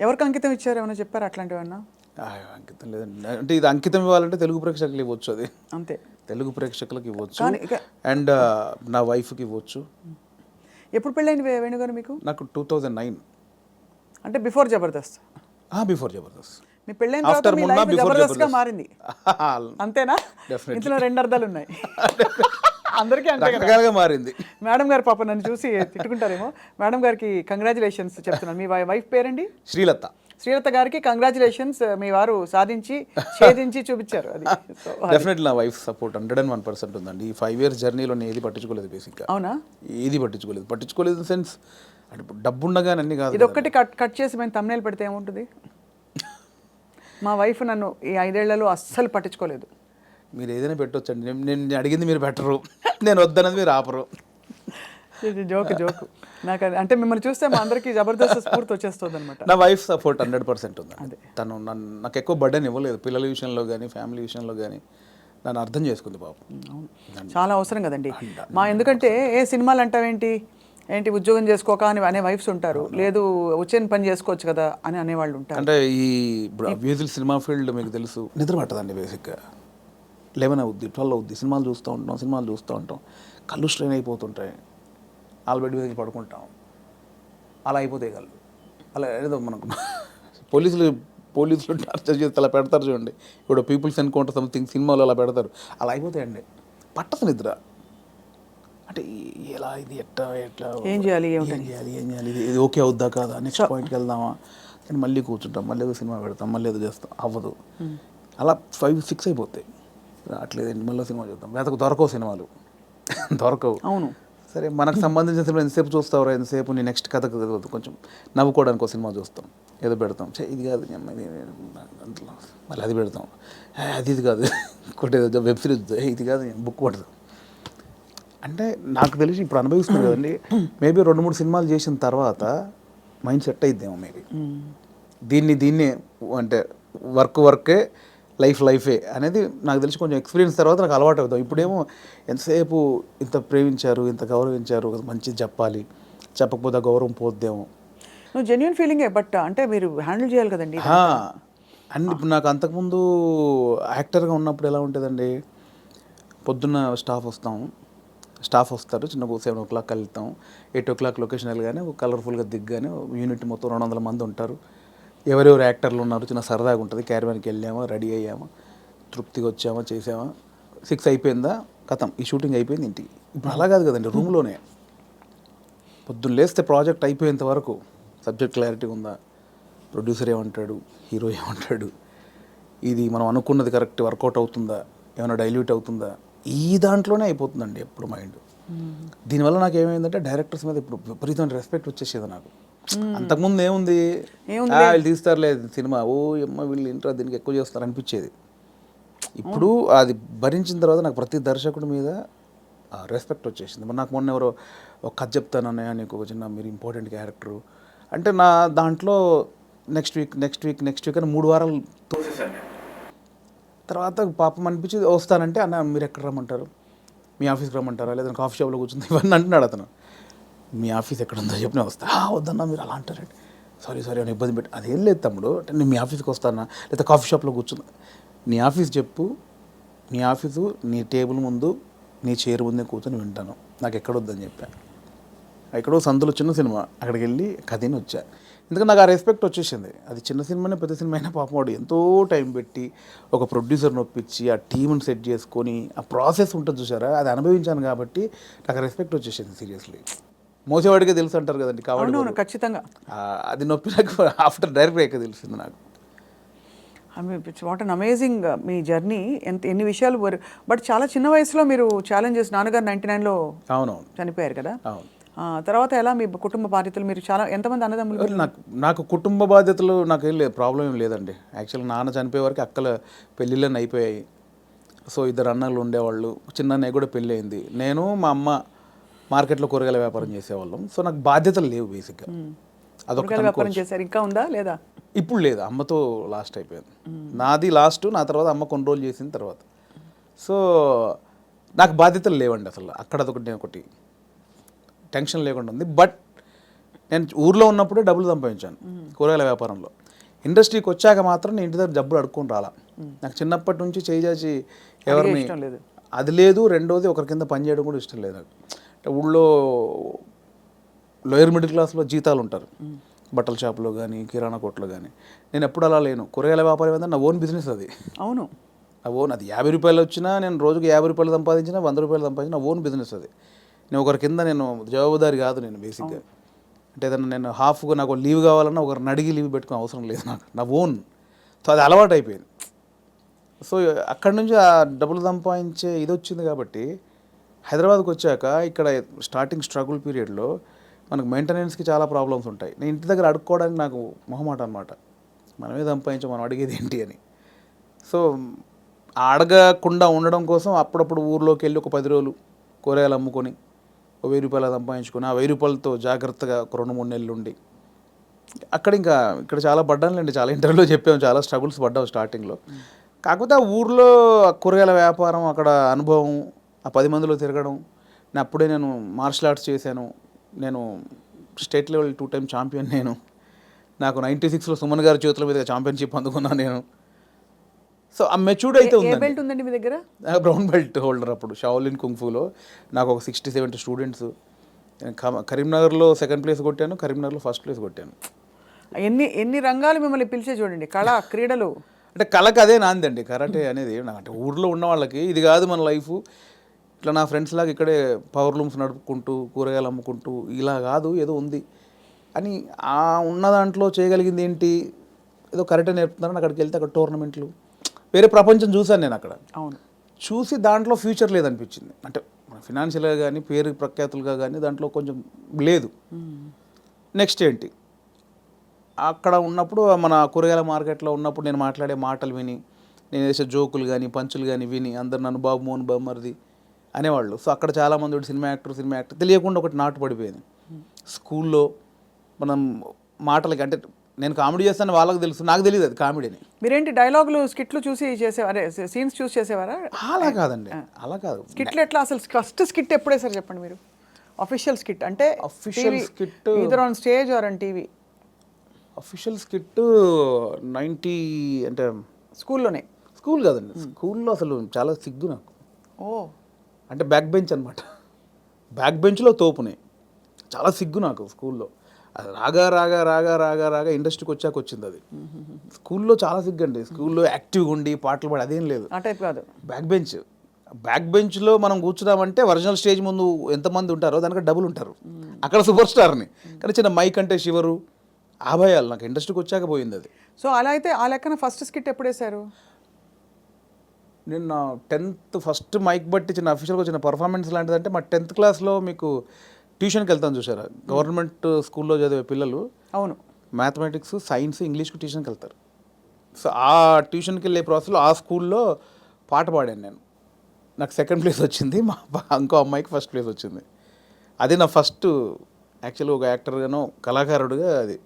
ఎవరికి అంకితం ఇచ్చారు, ఏమైనా చెప్పారు అట్లాంటివన్నా? అంకితం లేదండి. అంటే ఇది అంకితం ఇవ్వాలంటే తెలుగు ప్రేక్షకులు ఇవ్వచ్చు, అది అంతే. తెలుగు ప్రేక్షకులకు ఇవ్వచ్చు కానీ ఇక అండ్ నా వైఫ్కి ఇవ్వచ్చు. ఎప్పుడు పెళ్ళైంది వేణుగారు మీకు? నాకు 2009. అంటే బిఫోర్ జబర్దస్త్. బిఫోర్ జబర్దస్త్. మీ పెళ్ళైన తర్వాత ఆఫ్టర్ మీ మొన్న లైఫ్ బిఫోర్ జబర్దస్త్గా జబర్దస్త్. మారింది, అంతేనా? ఇందులో రెండు అర్థాలు ఉన్నాయి. అందరికీ అంతే కదా. రకరకాలుగా మారింది. మేడం గారు పాప నన్ను చూసి తిట్టుకుంటారేమో. మేడం గారికి కంగ్రాచులేషన్స్ చెప్తున్నాను. మీ వైఫ్ పేరండి? శ్రీలత. శ్రీలత గారికి కంగ్రాచులేషన్స్, మీ వారు సాధించి ఛేదించి చూపించారు. అది డెఫినెట్లీ నా వైఫ్ సపోర్ట్ 101% ఉందండి. ఈ 5 years జర్నీలో నేను ఏది పట్టించుకోలేదు బేసిక్గా. అవునా? ఏది పట్టించుకోలేదు ఇన్ సెన్స్ అంటే డబ్బు ఉండగానే అన్ని కాదు. ఇది ఒక్కటి కట్ చేసి మేము thumbnail పెడితే ఏముంటుంది? మా వైఫ్ నన్ను ఈ 5 ఏళ్లలో అస్సలు పట్టించుకోలేదు. మీరు ఏదైనా పెట్టొచ్చండి, నేను అడిగింది మీరు పెట్టరు, నేను వద్దన్నది మీరు ఆపరు. జోకు నాకు అంటే మిమ్మల్ని చూస్తే మా అందరికీ జబర్దస్త్ స్ఫూర్తి వచ్చేస్తుంది అనమాట. నా వైఫ్ సపోర్ట్ 100% ఉంది. తను నాకు ఎక్కువ బర్డెన్ ఇవ్వలేదు, పిల్లల విషయంలో కానీ ఫ్యామిలీ విషయంలో కానీ నన్ను అర్థం చేసుకుంది పాపం. చాలా అవసరం కదండి. ఎందుకంటే ఏ సినిమాలు అంటావేంటి, ఏంటి ఉద్యోగం చేసుకోక అని అనే వైఫ్స్ ఉంటారు, లేదు వచ్చే పని చేసుకోవచ్చు కదా అని అనేవాళ్ళు ఉంటారు. అంటే ఈ అబ్వియస్లీ సినిమా ఫీల్డ్ మీకు తెలుసు, నిద్ర పట్టదండి బేసిక్గా. 11 అవుద్ది, 12 అవుద్ది, సినిమాలు చూస్తూ ఉంటాం, కళ్ళు స్ట్రెయిన్ అయిపోతుంటాయి, ఆల్బెడ్ మీద పడుకుంటాం, అలా అయిపోతాయి కళ్ళు. అలా ఏదో మనకు పోలీసులు టార్చర్ చేస్తే అలా పెడతారు చూడండి, ఇప్పుడు పీపుల్స్ ఎన్కౌంటర్ సంథింగ్ సినిమాలో అలా పెడతారు, అలా అయిపోతాయండి. పట్టదు నిద్ర. అంటే ఎలా ఇది ఎట్లా ఏం చేయాలి ఇది ఓకే అవుద్దా కాదా, నెక్స్ట్ పాయింట్కి వెళ్దామా అని మళ్ళీ కూర్చుంటాం, మళ్ళీ ఏదో సినిమా పెడతాం, మళ్ళీ ఏదో చేస్తాం, అవ్వదు. అలా 5-6 అయిపోతాయి. అట్లేదండి, మళ్ళీ సినిమా చూద్దాం, దొరకవు సినిమాలు దొరకవు. అవును, సరే మనకు సంబంధించిన సినిమా ఎంతసేపు చూస్తావురా, ఎంతసేపు నీ నెక్స్ట్ కథ కొంచెం నవ్వుకోవడానికి ఒక సినిమా చూస్తాం, ఏదో పెడతాం, ఇది కాదు మళ్ళీ అది పెడతాం, ఇది కాదు ఇంకోటి ఏదో వెబ్ సిరీస్, ఇది కాదు బుక్ పడతాం. అంటే నాకు తెలిసి ఇప్పుడు అనుభవిస్తుంది కదండి, మేబీ 2-3 సినిమాలు చేసిన తర్వాత మైండ్ సెట్ అయిద్దేమో మేబీ. దీన్ని అంటే వర్కే లైఫే అనేది నాకు తెలిసి కొంచెం ఎక్స్పీరియన్స్ తర్వాత నాకు అలవాటు అవుతాం. ఇప్పుడేమో ఎంతసేపు ఇంత ప్రేమించారు, ఇంత గౌరవించారు, మంచిది చెప్పాలి, చెప్పకపోతే గౌరవం పోద్దేమో. జెన్యూన్ ఫీలింగే, బట్ అంటే మీరు హ్యాండిల్ చేయాలి కదండి. అండ్ ఇప్పుడు నాకు అంతకుముందు యాక్టర్గా ఉన్నప్పుడు ఎలా ఉంటుందండి, పొద్దున్న స్టాఫ్ వస్తారు, చిన్న 7 o'clock వెళ్తాం, 8 o'clock లొకేషన్ వెళ్ళగానే కలర్ఫుల్గా దిగ్గానే యూనిట్ మొత్తం 200 మంది ఉంటారు, ఎవరెవరు యాక్టర్లు ఉన్నారు, చిన్న సరదాగా ఉంటుంది, క్యారవాన్కి వెళ్ళామా, రెడీ అయ్యామా, తృప్తిగా వచ్చామా, చేసామా, 6 అయిపోయిందా, కథం ఈ షూటింగ్ అయిపోయింది ఇంటికి. ఇప్పుడు అలా కాదు కదండి, రూమ్లోనే పొద్దున్న లేస్తే ప్రాజెక్ట్ అయిపోయేంత వరకు సబ్జెక్ట్ క్లారిటీ ఉందా, ప్రొడ్యూసర్ ఏమంటాడు, హీరో ఏమంటాడు, ఇది మనం అనుకున్నది కరెక్ట్ వర్కౌట్ అవుతుందా, ఏమైనా డైల్యూట్ అవుతుందా, ఈ దాంట్లోనే అయిపోతుందండి ఎప్పుడు మైండ్. దీనివల్ల నాకు ఏమైందంటే డైరెక్టర్స్ మీద ఇప్పుడు విపరీతమైన రెస్పెక్ట్ వచ్చేసేది నాకు. అంతకుముందు ఏముంది, వీళ్ళు తీస్తారులేదు సినిమా, వీళ్ళు ఇంట్రా దీనికి ఎక్కువ చేస్తారు అనిపించేది. ఇప్పుడు అది భరించిన తర్వాత నాకు ప్రతి దర్శకుడి మీద రెస్పెక్ట్ వచ్చేసింది. మరి నాకు మొన్న ఎవరో ఒక కథ చెప్తానన్నయ్య, నీకు ఒక చిన్న మీరు ఇంపార్టెంట్ క్యారెక్టరు అంటే నా దాంట్లో నెక్స్ట్ వీక్ అని 3 వారాలు తోసేసాను నేను. తర్వాత పాపం అనిపించి వస్తానంటే, అన్న మీరు ఎక్కడ రమ్మంటారు, మీ ఆఫీస్కి రమ్మంటారా, లేదా కాఫీ షాప్లో కూర్చుంది, ఇవన్నీ అంటున్నాడు అతను. మీ ఆఫీస్ ఎక్కడ ఉందో చెప్పిన వస్తా. వద్దన్నా మీరు అలా అంటారండి, సారీ అని ఇబ్బంది పెట్టి, అదేం లేదు తమ్ముడు, అంటే నేను మీ ఆఫీస్కి వస్తానా, లేదా కాఫీ షాప్లో కూర్చున్నా, నీ ఆఫీస్ చెప్పు, నీ ఆఫీసు నీ టేబుల్ ముందు నీ చైర్ ముందే కూర్చొని వింటాను, నాకు ఎక్కడొద్దని చెప్పాను. ఎక్కడో సందులో చిన్న సినిమా, అక్కడికి వెళ్ళి కథని వచ్చా. ఎందుకంటే నాకు ఆ రెస్పెక్ట్ వచ్చేసింది. అది చిన్న సినిమానే పెద్ద సినిమా అయినా పాపం వాడు ఎంతో టైం పెట్టి ఒక ప్రొడ్యూసర్ని ఒప్పించి ఆ టీంని సెట్ చేసుకొని ఆ ప్రాసెస్ ఉంటుంది చూసారా, అది అనుభవించాను కాబట్టి నాకు రెస్పెక్ట్ వచ్చేసింది. సీరియస్లీ మోసేవాడికే తెలుసు అంటారు కదండి, కాబట్టి ఖచ్చితంగా అది నొప్పి నాకు ఆఫ్టర్ డైరెక్ట్ అయ్యాక తెలిసింది నాకు. What an amazing me journey. ఎన్ని విషయాలు, బట్ చాలా చిన్న వయసులో మీరు ఛాలెంజెస్, నాన్నగారు 99లో చనిపోయారు కదా, తర్వాత ఎలా మీ కుటుంబ బాధ్యతలు, మీరు చాలా ఎంతమంది అన్నదమ్ములు? నాకు కుటుంబ బాధ్యతలు నాకేం లేదు, ప్రాబ్లం ఏం లేదండి. యాక్చువల్గా నాన్న చనిపోయే వరకు అక్కల పెళ్ళిళ్ళని అయిపోయాయి. సో 2 అన్నలు ఉండేవాళ్ళు, చిన్న అన్నయ్య కూడా పెళ్ళి అయింది. నేను మా అమ్మ మార్కెట్లో కూరగాయల వ్యాపారం చేసేవాళ్ళం. సో నాకు బాధ్యతలు లేవు బేసిక్గా. అదొక వ్యాపారం చేశారు, ఇంకా ఉందా లేదా? ఇప్పుడు లేదు, అమ్మతో లాస్ట్ అయిపోయింది. నాది లాస్ట్, నా తర్వాత అమ్మ కొన్ని రోజులు చేసిన తర్వాత. సో నాకు బాధ్యతలు లేవండి అసలు. అక్కడ అదొకటి నేను ఒకటి టెన్షన్ లేకుండా ఉంది. బట్ నేను ఊర్లో ఉన్నప్పుడే డబ్బులు సంపాదించాను కూరగాయల వ్యాపారంలో. ఇండస్ట్రీకి వచ్చాక మాత్రం నేను ఇంటి దగ్గర డబ్బులు అడుక్కొని రాలా. నాకు చిన్నప్పటి నుంచి చేసి ఎవరిని అది లేదు. రెండోది ఒకరి కింద పని చేయడం కూడా ఇష్టం లేదు నాకు. అంటే ఊళ్ళో లోయర్ మిడిల్ క్లాస్లో జీతాలు ఉంటారు, బట్టల షాప్లో కానీ కిరాణా కొట్లో కానీ. నేను ఎప్పుడు అలా లేను. కూరగాయల వ్యాపారం ఏంటంటే నా ఓన్ బిజినెస్ అది. అవును, నా ఓన్. అది 50 రూపాయలు వచ్చినా నేను రోజుకి 50 రూపాయలు సంపాదించినా 100 రూపాయలు సంపాదించిన నా ఓన్ బిజినెస్ అది. నేను ఒకరి కింద నేను జవాబుదారి కాదు నేను బేసిక్గా. అంటే ఏదన్నా నేను హాఫ్గా నాకు లీవ్ కావాలన్నా ఒకరిని అడిగి లీవ్ పెట్టుకునే అవసరం లేదు నాకు, నా ఓన్. సో అది అలవాటు అయిపోయింది. సో అక్కడి నుంచి ఆ డబ్బులు సంపాదించే ఇది వచ్చింది కాబట్టి హైదరాబాద్కి వచ్చాక ఇక్కడ స్టార్టింగ్ స్ట్రగుల్ పీరియడ్లో మనకు మెయింటెనెన్స్కి చాలా ప్రాబ్లమ్స్ ఉంటాయి. నేను ఇంటి దగ్గర అడుక్కోవడానికి నాకు మొహమాట అనమాట. మనమే సంపాదించాం, మనం అడిగేది ఏంటి అని. సో అడగకుండా ఉండడం కోసం అప్పుడప్పుడు ఊర్లోకి వెళ్ళి ఒక 10 రోజులు కూరగాయలు అమ్ముకొని 1000 రూపాయలు సంపాదించుకొని ఆ 1000 రూపాయలతో జాగ్రత్తగా ఒక 2-3 నెలలు ఉండి అక్కడ ఇక్కడ చాలా పడ్డానులేండి. చాలా ఇంటర్వ్యూలో చెప్పాము, చాలా స్ట్రగుల్స్ పడ్డాము స్టార్టింగ్లో. కాకపోతే ఆ ఊర్లో కూరగాయల వ్యాపారం, అక్కడ అనుభవం, ఆ 10 మందిలో తిరగడం. నేను మార్షల్ ఆర్ట్స్ చేశాను. నేను స్టేట్ లెవెల్ 2 టైమ్ ఛాంపియన్. నాకు 96లో సుమన్ గారి చేతుల మీద ఛాంపియన్షిప్ అందుకున్నాను నేను. సో ఆ మెచ్యూర్డ్ అయితే ఉందండి మీ దగ్గర. బ్రౌన్ బెల్ట్ హోల్డర్ అప్పుడు షాओलिन కుంగ్ఫూలో. నాకు ఒక 60-70 స్టూడెంట్స్. కరీంనగర్లో 2nd ప్లేస్ కొట్టాను, కరీంనగర్లో 1st ప్లేస్ కొట్టాను. ఎన్ని రంగాలు మిమ్మల్ని పిలిచే చూడండి. కళ, క్రీడలు. అంటే కళకు అదే నాందండి కరాటే అనేది. అంటే ఊర్లో ఉన్న వాళ్ళకి ఇది కాదు మన లైఫ్. ఇట్లా నా ఫ్రెండ్స్ లాగా ఇక్కడే పవర్ లూమ్స్ నడుపుకుంటూ కూరగాయలు అమ్ముకుంటూ ఇలా కాదు, ఏదో ఉంది అని. ఆ ఉన్న దాంట్లో చేయగలిగింది ఏంటి, ఏదో కరాటే నేర్పుతున్నారని అక్కడికి వెళ్తే అక్కడ టోర్నమెంట్లు, వేరే ప్రపంచం చూశాను నేను అక్కడ. అవును, చూసి దాంట్లో ఫ్యూచర్ లేదనిపించింది. అంటే ఫినాన్షియల్గా కానీ పేరు ప్రఖ్యాతులుగా కానీ దాంట్లో కొంచెం లేదు. నెక్స్ట్ ఏంటి, అక్కడ ఉన్నప్పుడు మన కూరగాయల మార్కెట్లో ఉన్నప్పుడు నేను మాట్లాడే మాటలు విని, నేను వేసే జోకులు కానీ పంచులు కానీ విని అందరు నన్ను బాబు మోహన్ బామ్మర్ది అనేవాళ్ళు. సో అక్కడ చాలామంది సినిమా యాక్టర్ తెలియకుండా ఒకటి నాటు పడిపోయింది. స్కూల్లో మనం మాటలకి, అంటే నేను కామెడీ చేస్తాను వాళ్ళకి తెలుసు, నాకు తెలియదు అది కామెడీని. మీరేంటి డైలాగులు స్కిట్లు చూసి చేసేవారే, సీన్స్ చూసి చేసేవారా? అలా కాదండి, అలా కాదు. స్కిట్లు ఎట్లా అసలు ఫస్ట్ స్కిట్ ఎప్పుడే సార్ చెప్పండి మీరు? అఫీషియల్ స్కిట్ అంటే official skit either on stage or on TV. Official skit 90 అంటే స్కూల్లోనే. స్కూల్ కాదండి, స్కూల్లో అసలు చాలా సిగ్గు నాకు. ఓ, అంటే బ్యాక్ బెంచ్ అనమాట. బ్యాక్ బెంచ్లో తోపునే, చాలా సిగ్గు నాకు స్కూల్లో. అది రాగా ఇండస్ట్రీకి వచ్చాక వచ్చింది అది. స్కూల్లో చాలా సిగ్గు అండి. స్కూల్లో యాక్టివ్గా ఉండి పాటలు పాడి అదేం లేదు. ఆ టైప్ కాదు. బ్యాక్ బెంచ్లో మనం కూర్చున్నామంటే ఒరిజినల్ స్టేజ్ ముందు ఎంతమంది ఉంటారో దానికి డబుల్ ఉంటారు. అక్కడ సూపర్ స్టార్ని. కానీ చిన్న మైక్ అంటే శివరు ఆ భయాలు నాకు ఇండస్ట్రీకి వచ్చాక పోయింది అది. సో అలా అయితే ఆ లెక్కన ఫస్ట్ స్కిట్ ఎప్పుడు వేశారు? నేను నా 10th ఫస్ట్ మైక్ బట్టి చిన్న అఫీషియల్గా వచ్చిన పర్ఫార్మెన్స్ లాంటిదంటే మా 10th క్లాస్లో మీకు ట్యూషన్కి వెళ్తాను చూసారా, గవర్నమెంట్ స్కూల్లో చదివే పిల్లలు. అవును, మ్యాథమెటిక్స్, సైన్స్, ఇంగ్లీష్కి ట్యూషన్కి వెళ్తారు. సో ఆ ట్యూషన్కి వెళ్ళే ప్రాసెస్లో ఆ స్కూల్లో పాట పాడాను నేను. నాకు 2nd ప్లేస్ వచ్చింది, మా ఇంకో అమ్మాయికి 1st ప్లేస్ వచ్చింది. అది నా ఫస్ట్ యాక్చువల్గా ఒక యాక్టర్గానో కళాకారుడిగా అది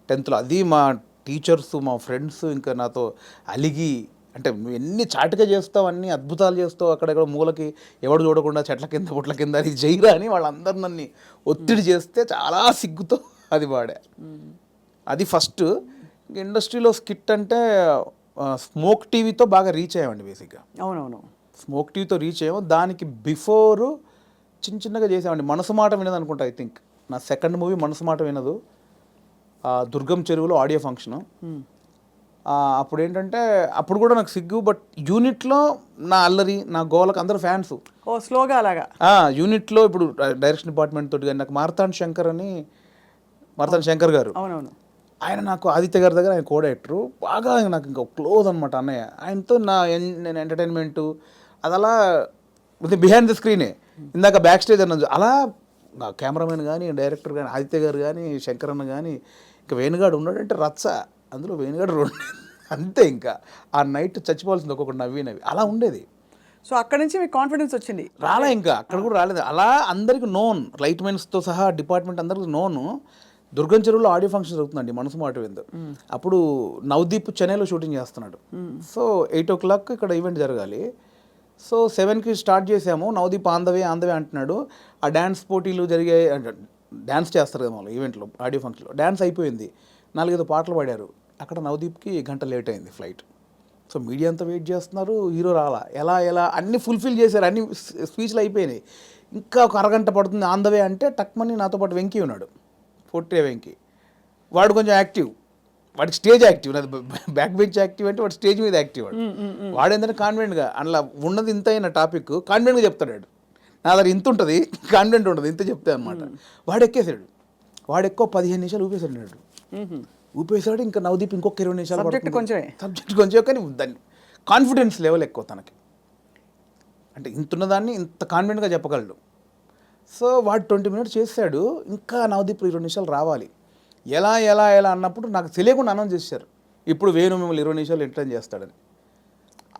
10thలో. అది మా టీచర్స్, మా ఫ్రెండ్స్ ఇంకా నాతో అలిగి, అంటే నువ్వు ఎన్ని చాటుగా చేస్తావు, అన్ని అద్భుతాలు చేస్తావు, అక్కడెక్కడ మూలకి ఎవడు చూడకుండా చెట్ల కింద పుట్ల కింద అది జైరా అని వాళ్ళందరూ నన్ను ఒత్తిడి చేస్తే చాలా సిగ్గుతో అది పాడా. అది ఫస్ట్. ఇండస్ట్రీలో స్కిట్ అంటే స్మోక్ టీవీతో బాగా రీచ్ అయ్యామండి బేసిక్గా. అవునవును, స్మోక్ టీవీతో రీచ్ అయ్యాము. దానికి బిఫోరు చిన్నగా చేసామండి. మనసు మాట వినదు అనుకుంటా, ఐ థింక్ నా 2nd మూవీ మనసు మాట వినదు. దుర్గం చెరువులో ఆడియో ఫంక్షను. అప్పుడు ఏంటంటే అప్పుడు కూడా నాకు సిగ్గు, బట్ యూనిట్లో నా అల్లరి, నా గోలకు అందరూ ఫ్యాన్స్. ఓ స్లోగా అలాగా. యూనిట్లో ఇప్పుడు డైరెక్షన్ డిపార్ట్మెంట్ తోటి కానీ నాకు మార్తాండ్ శంకర్ గారు, అవునవును, ఆయన నాకు ఆదిత్య గారి దగ్గర ఆయన కో డైరెక్టరు, బాగా నాకు ఇంకా క్లోజ్ అనమాట అన్నయ్య. ఆయనతో నేను ఎంటర్టైన్మెంటు అది అలా బిహైండ్ ద స్క్రీనే. ఇందాక బ్యాక్ స్టేజ్ అన్నది అలా నా కెమెరామెన్ కానీ, డైరెక్టర్ కానీ, ఆదిత్య గారు కానీ, శంకర్ అన్న కానీ, ఇంకా వేణుగాడు ఉన్నాడంటే రచ్చ. అందులో వేణుగాడు 2 అంతే. ఇంకా ఆ నైట్ చచ్చిపోవాల్సింది ఒక్కొక్కటి నవ్వి అలా ఉండేది. సో అక్కడి నుంచి మీకు కాన్ఫిడెన్స్ వచ్చింది? రాలే, ఇంకా అక్కడ కూడా రాలేదు. అలా అందరికి నోన్, లైట్ మెన్స్తో సహా డిపార్ట్మెంట్ అందరికి నోను. దుర్గం చెరువులో ఆడియో ఫంక్షన్ జరుగుతుందండి మనసు మాట విందు. అప్పుడు నవదీప్ చెన్నైలో షూటింగ్ చేస్తున్నాడు. సో 8 o'clock ఇక్కడ ఈవెంట్ జరగాలి. సో 7కి స్టార్ట్ చేసాము. నవదీప్ ఆందవే అంటున్నాడు. ఆ డ్యాన్స్ పోటీలు జరిగాయి, డ్యాన్స్ చేస్తారు కదా మామూలు ఈవెంట్లో ఆడియో ఫంక్షన్లో డ్యాన్స్ అయిపోయింది, 4-5 పాటలు పాడారు. అక్కడ నవదీప్కి గంట లేట్ అయింది ఫ్లైట్. సో మీడియా అంతా వెయిట్ చేస్తున్నారు, హీరో రాలా. ఎలా అన్నీ ఫుల్ఫిల్ చేశారు, అన్ని స్పీచ్లు అయిపోయినాయి. ఇంకా ఒక అరగంట పడుతుంది ఆన్ ద వే అంటే టక్మని నాతో పాటు వెంకీ ఉన్నాడు, పొట్టే వెంకీ. వాడు కొంచెం యాక్టివ్, వాడికి స్టేజ్ యాక్టివ్, నాది బ్యాక్ బెంచ్ యాక్టివ్ అంటే వాడు స్టేజ్ మీద యాక్టివ్. వాడు ఏంటంటే కాన్ఫిడెంట్గా అందులో ఉన్నది ఇంత అయిన టాపిక్ కాన్ఫిడెంట్గా చెప్తాడు. నా దగ్గర ఇంత ఉంటుంది, కాన్ఫిడెంట్ ఉంటుంది, ఇంత చెప్తే అనమాట. వాడు ఎక్కేసాడు, వాడు ఎక్కువ 15 నిమిషాలు ఊపేశాడు. ఊపేశాడు. ఇంకా నవదీప్ ఇంకొక 20 నిమిషాలు సబ్జెక్ట్ కొంచెం, కానీ దాన్ని కాన్ఫిడెన్స్ లెవెల్ ఎక్కువ తనకి. అంటే ఇంత ఉన్నదాన్ని ఇంత కాన్ఫిడెంట్గా చెప్పగలడు. సో వాడు 20 మినిట్స్ చేశాడు. ఇంకా నవదీప్ 20 నిమిషాలు రావాలి. ఎలా అన్నప్పుడు నాకు తెలియకుండా అనౌన్స్ చేశారు, ఇప్పుడు వేణు మిమ్మల్ని 20 నిమిషాలు ఎంటర్టైన్ చేస్తాడని.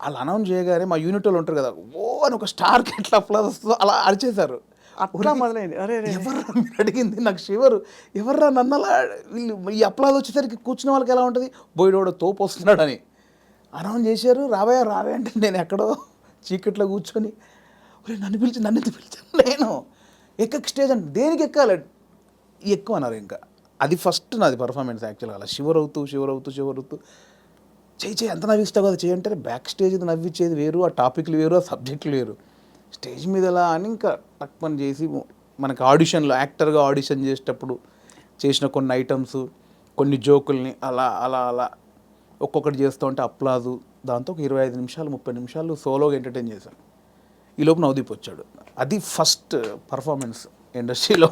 అలా అనౌన్స్ చేయగానే మా యూనిట్ వాళ్ళు ఉంటారు కదా, ఓ అని ఒక స్టార్కి ఎట్లా అప్లాజ్ వస్తుందో అలా అరిచేశారు. అట్లా మొదలైంది. అరే ఎవర్రా మీరు అడిగింది, నాకు షివరు, ఎవర్రా నన్ను అలా వీళ్ళు ఈ అప్లాజ్ వచ్చేసరికి కూర్చున్న వాళ్ళకి ఎలా ఉంటుంది, బోయిడోడ తోపు వస్తున్నాడని అనౌన్స్ చేశారు. రావే అంటే నేను ఎక్కడో చీకట్లో కూర్చొని నన్ను ఎందుకు పిలిచాను, నేను స్టేజ్ అంటే దేనికి ఎక్కాలి, ఎక్కువ అన్నారు. ఇంకా అది ఫస్ట్ నాది పర్ఫార్మెన్స్ యాక్చువల్గా. అలా షివర్ అవుతూ చేయి ఎంత నవ్విస్తావు కదా చేయి అంటే, బ్యాక్ స్టేజ్ నవ్వించేది వేరు, ఆ టాపిక్లు వేరు, ఆ సబ్జెక్టులు వేరు. స్టేజ్ మీద ఎలా అని ఇంకా టక్మని చేసి మనకి ఆడిషన్లో యాక్టర్గా ఆడిషన్ చేసేటప్పుడు చేసిన కొన్ని ఐటమ్స్, కొన్ని జోకుల్ని అలా ఒక్కొక్కటి చేస్తూ ఉంటే అప్లాజు, దాంతో ఒక 25 నిమిషాలు 30 నిమిషాలు సోలోగా ఎంటర్టైన్ చేశాను. ఈ లోపు నవదీప్ వచ్చాడు. అది ఫస్ట్ పర్ఫార్మెన్స్ ఇండస్ట్రీలో.